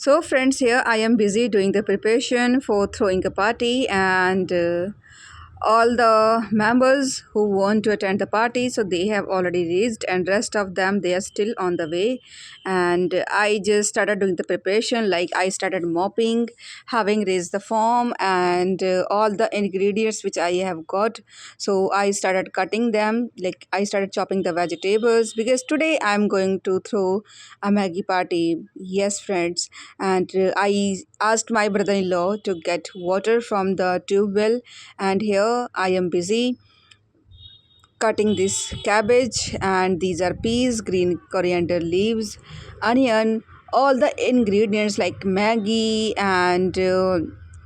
So, friends, here I am busy doing the preparation for throwing a party, and all the members who want to attend the party, so they have already reached, and rest of them they are still on the way. And I just started doing the preparation, like I started mopping, having raised the form, and all the ingredients which I have got. So I started cutting them, like I started chopping the vegetables because today I'm going to throw a Maggie party. Yes, friends. And I asked my brother-in-law to get water from the tube well, and here I am busy cutting this cabbage, and these are peas, green coriander leaves, onion, all the ingredients like Maggi and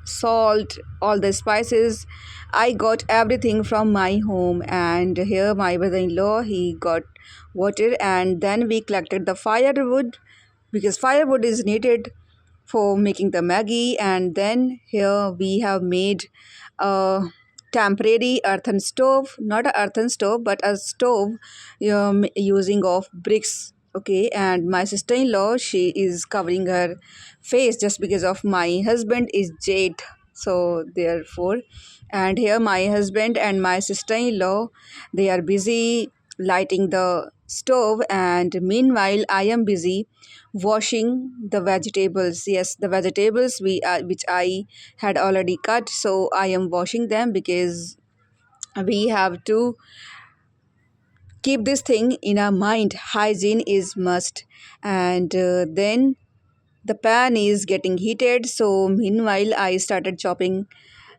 salt, all the spices. I got everything from my home, and here my brother-in-law he got water, and then we collected the firewood because firewood is needed for making the Maggi. And then here we have made a temporary earthen stove, not a earthen stove but a stove using of bricks. Okay, and my sister-in-law she is covering her face just because of my husband is jade, so therefore. And here my husband and my sister-in-law they are busy lighting the stove, and meanwhile I am busy washing the vegetables. Yes, the vegetables which I had already cut, so I am washing them because we have to keep this thing in our mind. Hygiene is must. And then the pan is getting heated, so meanwhile I started chopping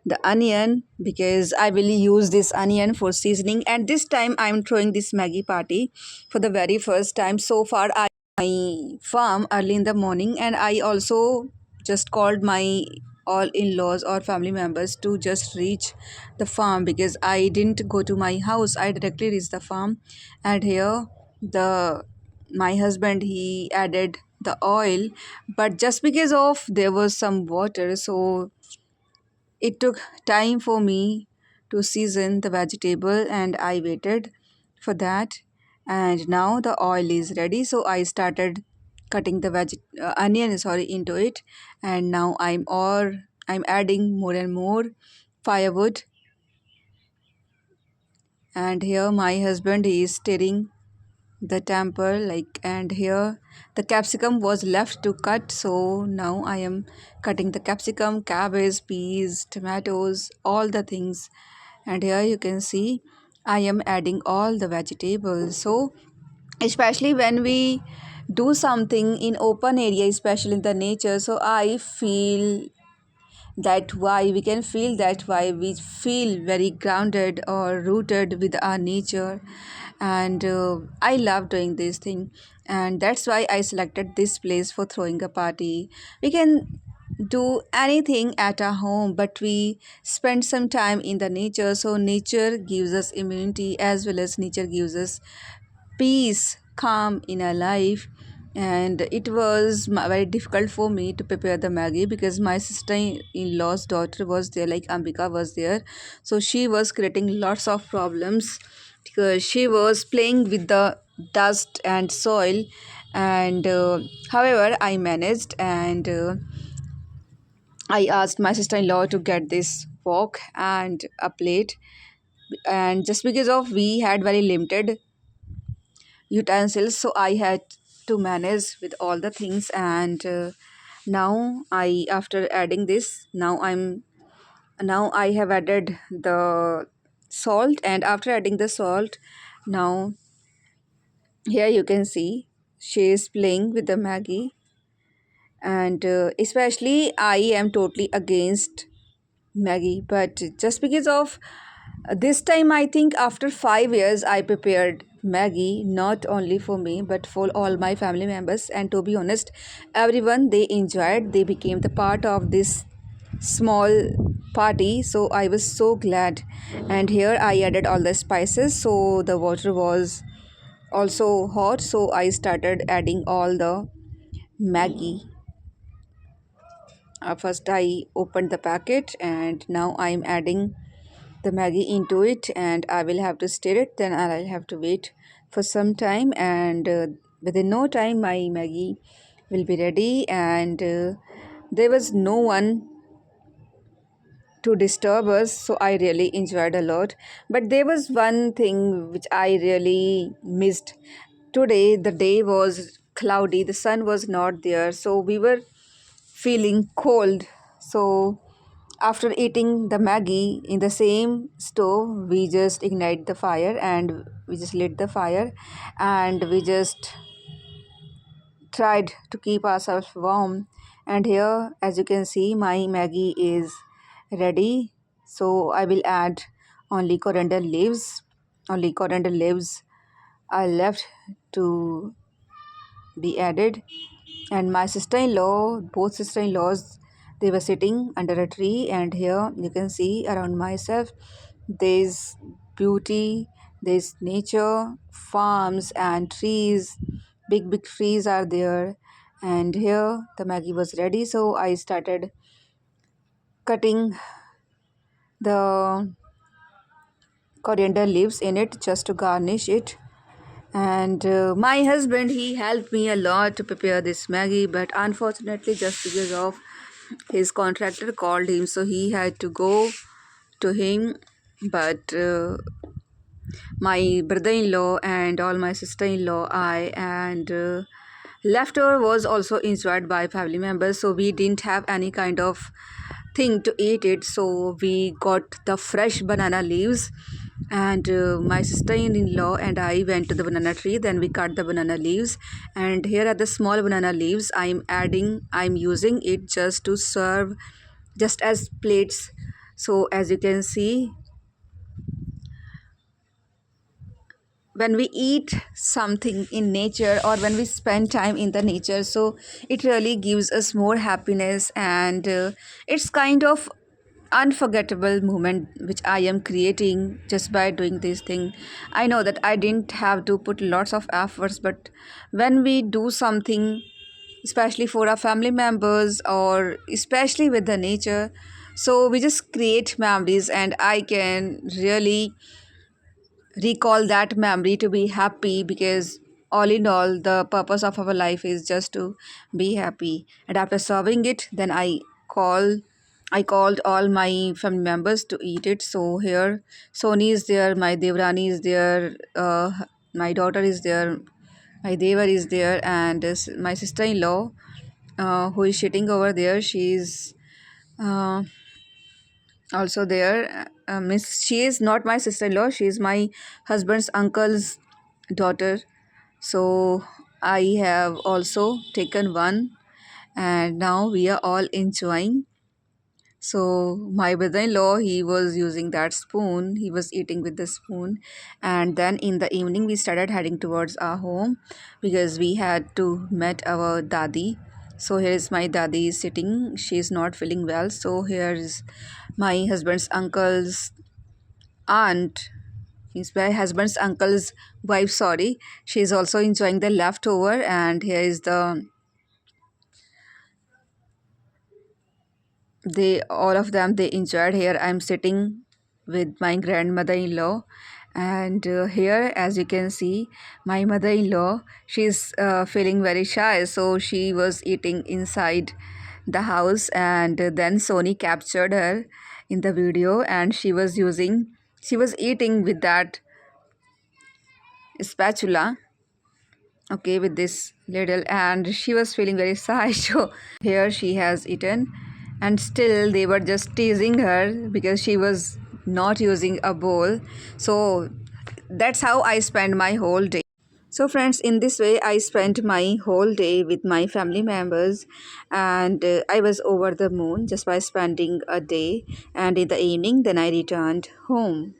the onion because I will use this onion for seasoning. And this time I'm throwing this Maggi party for the very first time. So far I my farm early in the morning, and I also just called my all in-laws or family members to just reach the farm because I didn't go to my house, I directly reached the farm. And here the my husband he added the oil, but just because of there was some water, so it took time for me to season the vegetable, and I waited for that. And now the oil is ready, so I started cutting the onion sorry into it. And now I'm adding more and more firewood. And here my husband he is stirring the temper, like. And here the capsicum was left to cut, so now I am cutting the capsicum, cabbage, peas, tomatoes, all the things. And here you can see I am adding all the vegetables. So especially when we do something in open area, especially in the nature, so I feel that why we can feel that why we feel very grounded or rooted with our nature. And I love doing this thing, and that's why I selected this place for throwing a party. We can do anything at our home, but we spend some time in the nature, so nature gives us immunity as well as nature gives us peace, calm in our life. And it was very difficult for me to prepare the Maggie because my sister-in-law's daughter was there, like Ambika was there. So she was creating lots of problems because she was playing with the dust and soil. And however, I managed, and I asked my sister-in-law to get this fork and a plate. And just because of we had very limited utensils, so I had to manage with all the things. And now I after adding this, now I have added the salt. And after adding the salt, now here you can see she is playing with the Maggie. And especially I am totally against Maggie, but just because of this time, I think after 5 years, I prepared Maggie not only for me but for all my family members. And to be honest, everyone they enjoyed. They became the part of this small party. So I was so glad. And here I added all the spices. So the water was also hot. So I started adding all the Maggie. First, I opened the packet, and now I'm adding the Maggi into it, and I will have to stir it. Then I'll have to wait for some time, and within no time my Maggi will be ready, and there was no one to disturb us, so I really enjoyed a lot. But there was one thing which I really missed. Today the day was cloudy, the sun was not there, so we were feeling cold. So after eating the Maggie in the same stove, we just ignite the fire and we just lit the fire, and we just tried to keep ourselves warm. And here, as you can see, my Maggie is ready. So I will add only coriander leaves. Only coriander leaves are left to be added. And my sister-in-law, both sister-in-laws, they were sitting under a tree, and here you can see around myself there's beauty, there's nature, farms and trees, big trees are there. And here the Maggie was ready, so I started cutting the coriander leaves in it just to garnish it. And my husband, he helped me a lot to prepare this Maggie, but unfortunately just because of his contractor called him, so he had to go to him. But my brother-in-law and all my sister-in-law, I and leftover was also enjoyed by family members, so we didn't have any kind of thing to eat it, so we got the fresh banana leaves. And my sister-in-law and I went to the banana tree, then we cut the banana leaves, and here are the small banana leaves I'm using it just to serve, just as plates. So as you can see, when we eat something in nature or when we spend time in the nature, so it really gives us more happiness, and it's kind of unforgettable moment which I am creating just by doing this thing. I know that I didn't have to put lots of efforts, but when we do something, especially for our family members or especially with the nature, so we just create memories, and I can really recall that memory to be happy, because all in all the purpose of our life is just to be happy. And after serving it, then I called all my family members to eat it. So here Sony is there, my Devrani is there, my daughter is there, my Devar is there, and my sister-in-law, who is sitting over there, she's uh, also there. Miss, she is not my sister-in-law, she is my husband's uncle's daughter. So I have also taken one, and now we are all enjoying. So my brother-in-law, he was using that spoon, he was eating with the spoon. And then in the evening we started heading towards our home because we had to meet our dadi. So here is my dadi sitting, she is not feeling well. So here is my husband's uncle's aunt, means my husband's uncle's wife, sorry, she is also enjoying the leftover. And here is the, they all of them, they enjoyed. Here I'm sitting with my grandmother-in-law, and here as you can see, my mother-in-law, she's feeling very shy, so she was eating inside the house. And then Sony captured her in the video, and she was eating with that spatula, okay, with this ladle, and she was feeling very shy. So here she has eaten, and still they were just teasing her because she was not using a bowl. So that's how I spend my whole day. So friends, in this way I spent my whole day with my family members, and I was over the moon just by spending a day. And in the evening then I returned home.